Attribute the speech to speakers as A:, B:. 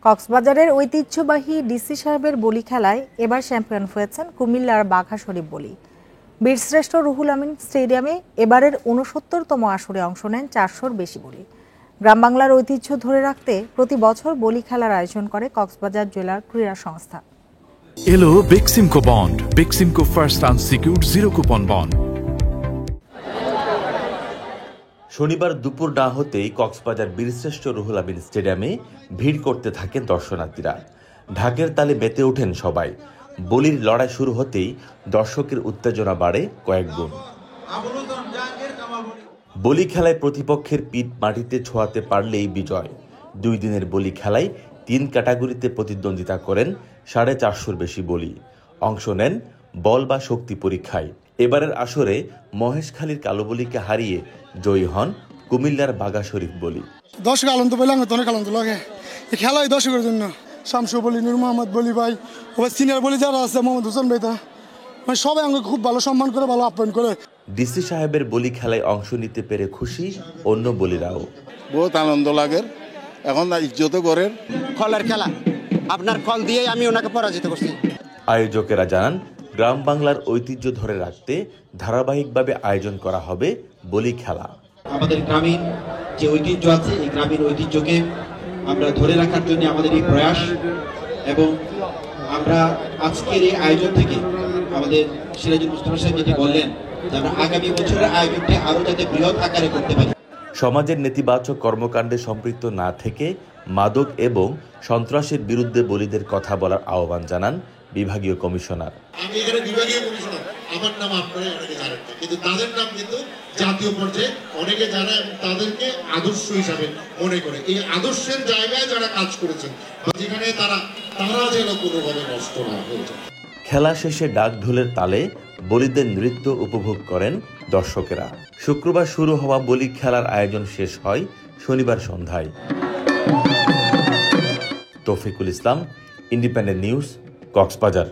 A: কক্সবাজারের ঐতিহ্যবাহী ডিসি সাহেবের বলি খেলায় এবার চ্যাম্পিয়ন হয়েছেন কুমিল্লার বাঘা শরীফ বলি। বীরশ্রেষ্ঠ রুহুল আমিন স্টেডিয়ামে এবারের ৬৯তম আসরে অংশ নেন ৪০০-র বেশি বলি। গ্রাম বাংলার ঐতিহ্য ধরে রাখতে প্রতি বছর বলি খেলার আয়োজন করে কক্সবাজার জেলার ক্রীড়া সংস্থা।
B: এলো Beximco bond, Beximco first unsecured zero coupon bond.
C: শনিবার দুপুর না হতেই কক্সবাজার বীরশ্রেষ্ঠ রুহুল আমিন স্টেডিয়ামে ভিড় করতে থাকেন দর্শনার্থীরা। ঢাকের তালে মেতে ওঠেন সবাই। বলির লড়াই শুরু হতেই দর্শকের উত্তেজনা বাড়ে কয়েক গুণ। বলি খেলায় প্রতিপক্ষের পিঠ মাটিতে ছোঁয়াতে পারলেই বিজয়। 2 দিনের বলি খেলায় 3 ক্যাটাগরিতে প্রতিদ্বন্দ্বিতা করেন 450-র বেশি বলি। অংশ নেন বল বা শক্তি পরীক্ষায়। এবারের আসরে মহেশখালীর কালো বলিকে হারিয়ে জয়ী হন কুমিল্লার বাঘা শরীফ বলি।
D: দর্শক আনন্দ পেলাম, অনেক আনন্দ লাগে। এই খেলায় দর্শকের জন্য শামসু বলি, নূর মোহাম্মদ বলি ভাই, সিনিয়র বলি যারা আছে, মোহাম্মদ হোসেন ভাই, মানে সবাই আমাকে খুব ভালো সম্মান করে, ভালো আপ্যায়ন করে।
C: ডিসি সাহেবের বলি খেলায় অংশ নিতে পেরে খুশি অন্য বলিরাও।
E: বহুত আনন্দ লাগে। এখন ইজ্জত করে
F: খলের খেলা, আপনার খল দিয়েই আমি ওনাকে পরাজিত করছি।
C: আয়োজকেরা জানান, গ্রাম বাংলার ঐতিহ্য ধরে রাখতে ধারাবাহিকভাবে আয়োজন করা হবে বলি খেলা।
G: আমাদের গ্রামীণ যে ঐতিহ্য আছে, এই গ্রামীণ ঐতিহ্যকে আমরা ধরে রাখার জন্য আমাদের এই প্রয়াস, এবং আমরা আজকের এই আয়োজন থেকে আমাদের সিরাজুল মুস্তাফা সাহেব যেটি বললেন যে আমরা আগামী বছরের আয়োজনটি আরো যাতে বৃহৎ আকারে করতে পারি।
C: সমাজের নেতিবাচক কর্মকাণ্ডে সম্পৃক্ত না থেকে মাদক এবং সন্ত্রাসের বিরুদ্ধে বলিদের কথা বলার আহ্বান জানান বিভাগীয় কমিশনার।
H: আমি এখানে বিভাগীয় কমিশনার, আমার নাম আপনারা অনেকে জানেন, কিন্তু তাদের নাম কিন্তু জাতীয় পর্যায়ে অনেকে জানে এবং তাদেরকে আদর্শ হিসাবে মনে করে। এই আদর্শের জায়গায় যারা কাজ করেছেন, যেখানে তারা যেন কোনোভাবে নষ্ট না হয়ে যায়।
C: খেলা শেষে ডাক ঢোলের তালে বলিদের নৃত্য উপভোগ করেন দর্শকেরা। শুক্রবার শুরু হওয়া বলি খেলার আয়োজন শেষ হয় শনিবার সন্ধ্যায়। তৌফিকুল ইসলাম, ইন্ডিপেন্ডেন্ট নিউজ, কক্সবাজার।